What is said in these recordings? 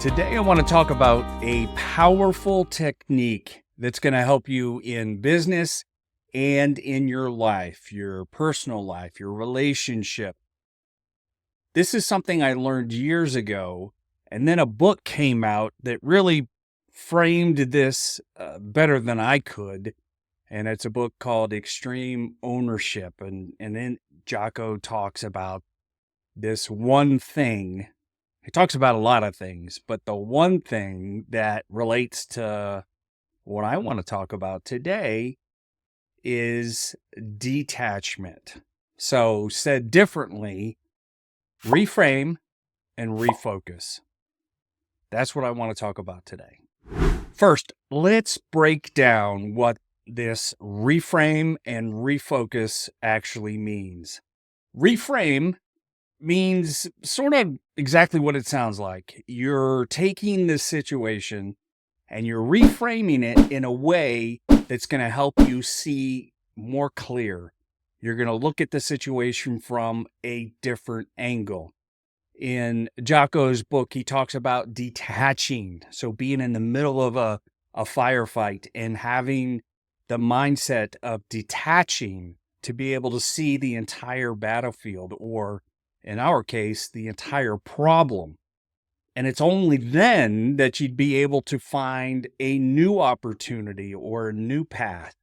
Today, I want to talk about a powerful technique that's going to help you in business and in your life, your personal life, your relationship. This is something I learned years ago, and then a book came out that really framed this better than I could. And it's a book called Extreme Ownership. And then Jocko talks about this one thing. He talks about a lot of things, but the one thing that relates to what I want to talk about today is detachment. So, said differently, reframe and refocus. That's what I want to talk about today. First, let's break down what this reframe and refocus actually means. Reframe means sort of exactly what it sounds like. You're taking this situation and you're reframing it in a way that's going to help you see more clear. You're going to look at the situation from a different angle. In Jocko's book, he talks about detaching. So being in the middle of a firefight and having the mindset of detaching to be able to see the entire battlefield, or in our case, the entire problem. And it's only then that you'd be able to find a new opportunity or a new path.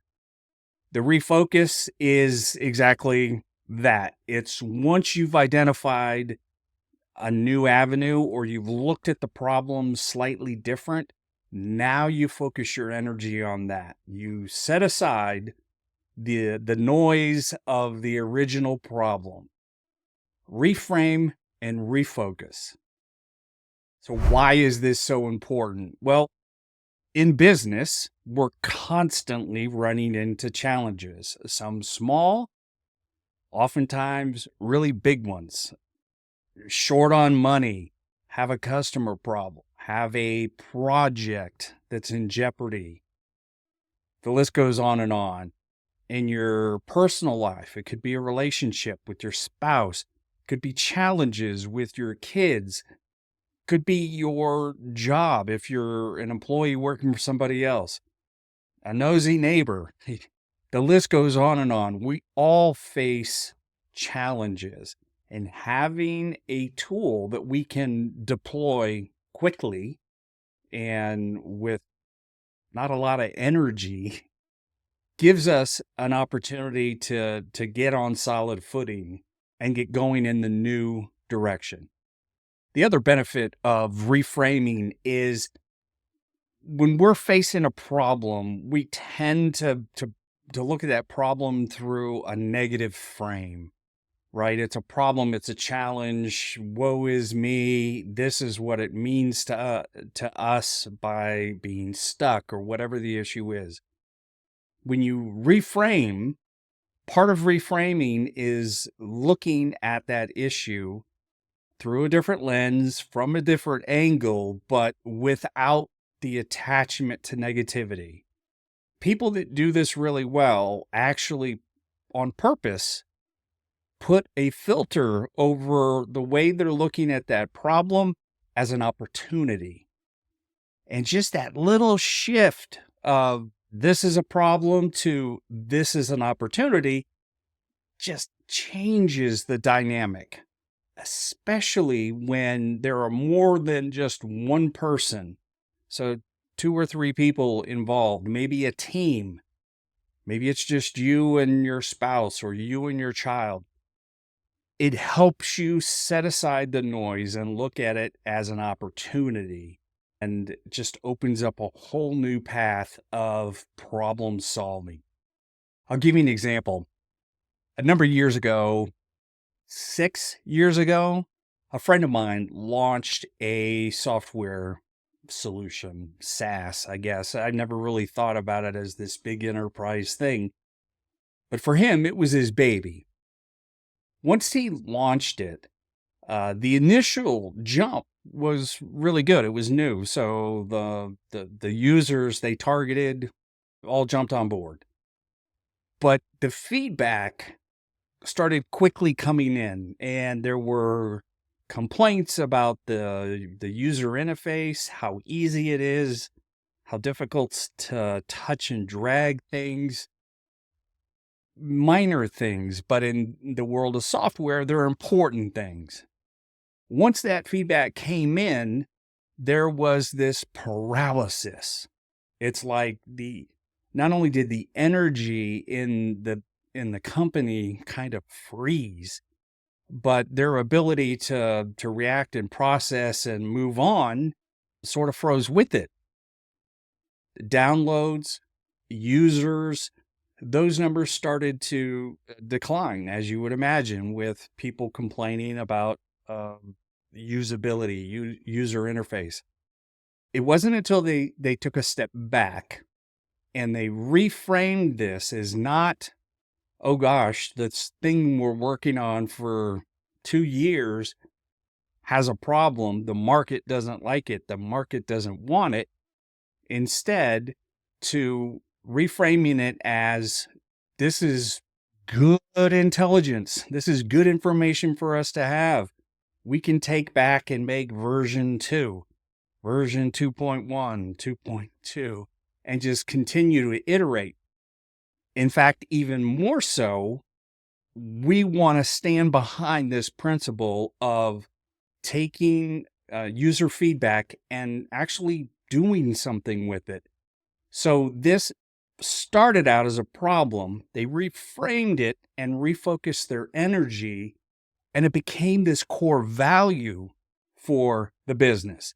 The refocus is exactly that. It's once you've identified a new avenue or you've looked at the problem slightly different, now you focus your energy on that. You set aside the noise of the original problem. Reframe and refocus. So why is this so important? Well, in business, we're constantly running into challenges, some small, oftentimes really big ones. Short on money, have a customer problem, have a project that's in jeopardy. The list goes on and on. In your personal life, it could be a relationship with your spouse, could be challenges with your kids, could be your job if you're an employee working for somebody else, a nosy neighbor. The list goes on and on. We all face challenges, and having a tool that we can deploy quickly and with not a lot of energy gives us an opportunity to get on solid footing and get going in the new direction. The other benefit of reframing is when we're facing a problem, we tend to look at that problem through a negative frame, right? It's a problem, it's a challenge. Woe is me. This is what it means to us by being stuck or whatever the issue is. When you reframe, part of reframing is looking at that issue through a different lens, from a different angle, but without the attachment to negativity. People that do this really well actually, on purpose, put a filter over the way they're looking at that problem as an opportunity. And just that little shift of this is a problem to this is an opportunity just changes the dynamic, especially when there are more than just one person. So 2 or 3 people involved, maybe a team. Maybe it's just you and your spouse or you and your child. It helps you set aside the noise and look at it as an opportunity, and just opens up a whole new path of problem solving. I'll give you an example. A number of years ago, 6 years ago, a friend of mine launched a software solution, SaaS, I guess. I never really thought about it as this big enterprise thing, but for him, it was his baby. Once he launched it, the initial jump was really good. It was new, so the users they targeted all jumped on board. But the feedback started quickly coming in, and there were complaints about the user interface, how easy it is, how difficult to touch and drag things, minor things, but in the world of software, they're important things. Once that feedback came in, there was this paralysis. It's like not only did the energy in the company kind of freeze, but their ability to react and process and move on sort of froze with it. Downloads, users, those numbers started to decline, as you would imagine, with people complaining about usability, user interface. It wasn't until they took a step back and they reframed this as not, oh gosh, this thing we're working on for 2 years has a problem. The market doesn't like it. The market doesn't want it. Instead, to reframing it as this is good intelligence. This is good information for us to have. We can take back and make version 2, version 2.1, 2.2, and just continue to iterate. In fact, even more so, we want to stand behind this principle of taking user feedback and actually doing something with it. So this started out as a problem. They reframed it and refocused their energy, and it became this core value for the business,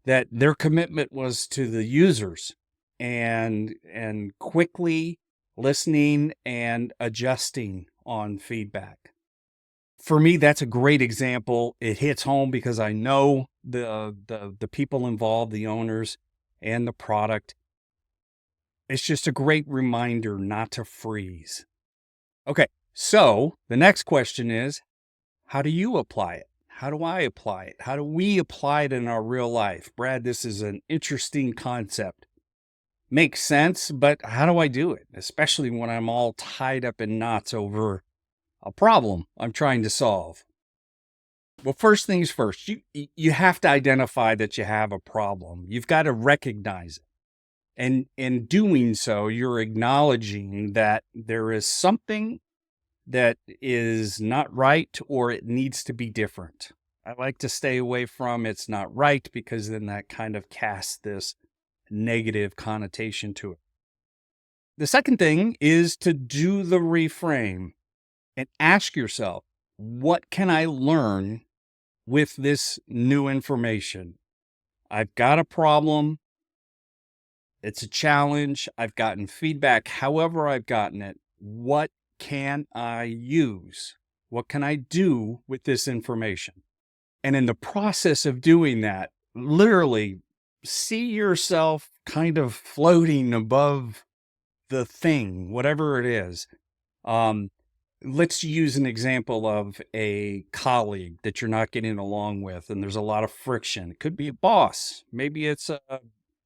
that their commitment was to the users and quickly listening and adjusting on feedback. For me, that's a great example. It hits home because I know the people involved, the owners and the product. It's just a great reminder not to freeze. Okay, so the next question is, how do you apply it? How do I apply it? How do we apply it in our real life? Brad, this is an interesting concept. Makes sense, but how do I do it? Especially when I'm all tied up in knots over a problem I'm trying to solve. Well, first things first, you have to identify that you have a problem. You've got to recognize it. And in doing so, you're acknowledging that there is something that is not right or it needs to be different. I like to stay away from it's not right because then that kind of casts this negative connotation to it. The second thing is to do the reframe and ask yourself, what can I learn with this new information? I've got a problem. It's a challenge. I've gotten feedback. However, I've gotten it. What can I use? What can I do with this information? And in the process of doing that, literally see yourself kind of floating above the thing, whatever it is. Let's use an example of a colleague that you're not getting along with, and there's a lot of friction. It could be a boss. Maybe it's a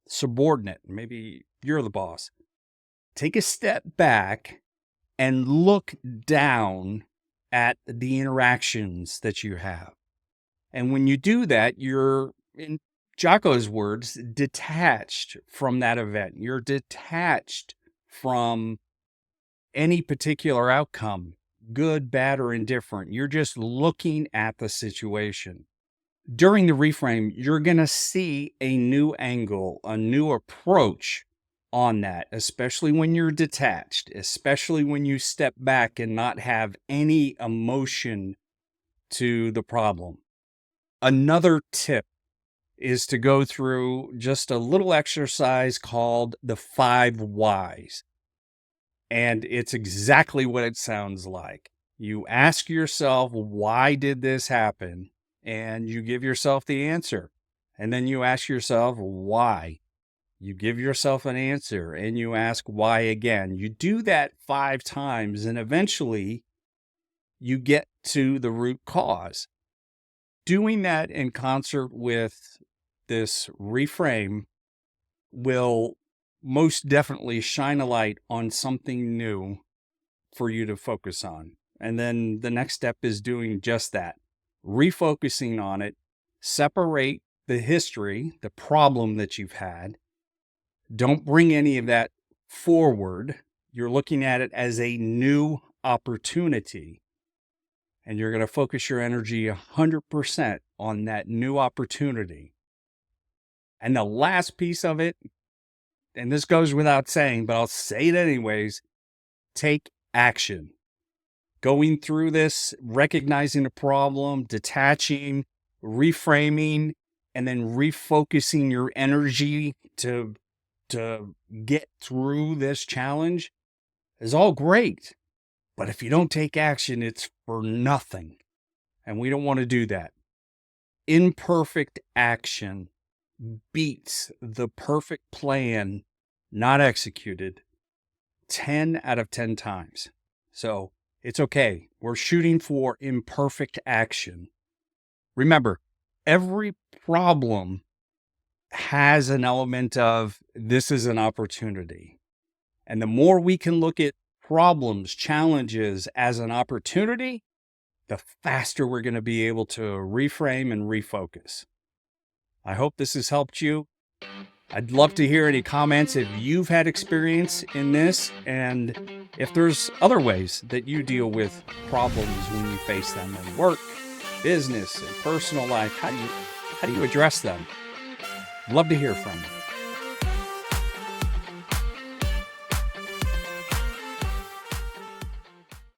subordinate. Maybe you're the boss. Take a step back and look down at the interactions that you have. And when you do that, you're, in Jocko's words, detached from that event. You're detached from any particular outcome, good, bad, or indifferent. You're just looking at the situation. During the reframe, you're going to see a new angle, a new approach on that, especially when you're detached, especially when you step back and not have any emotion to the problem. Another tip is to go through just a little exercise called the 5 whys. And it's exactly what it sounds like. You ask yourself, why did this happen? And you give yourself the answer. And then you ask yourself, why? You give yourself an answer and you ask why again. You do that 5 times and eventually you get to the root cause. Doing that in concert with this reframe will most definitely shine a light on something new for you to focus on. And then the next step is doing just that, refocusing on it, separate the history, the problem that you've had. Don't bring any of that forward. You're looking at it as a new opportunity. And you're going to focus your energy 100% on that new opportunity. And the last piece of it, and this goes without saying, but I'll say it anyways, take action. Going through this, recognizing the problem, detaching, reframing, and then refocusing your energy to get through this challenge is all great. But if you don't take action, it's for nothing. And we don't want to do that. Imperfect action beats the perfect plan not executed 10 out of 10 times. So it's okay. We're shooting for imperfect action. Remember, every problem has an element of this is an opportunity. And the more we can look at problems, challenges as an opportunity, the faster we're going to be able to reframe and refocus. I hope this has helped you. I'd love to hear any comments if you've had experience in this, and if there's other ways that you deal with problems when you face them in work, business, and personal life. How do you address them? Love to hear from you.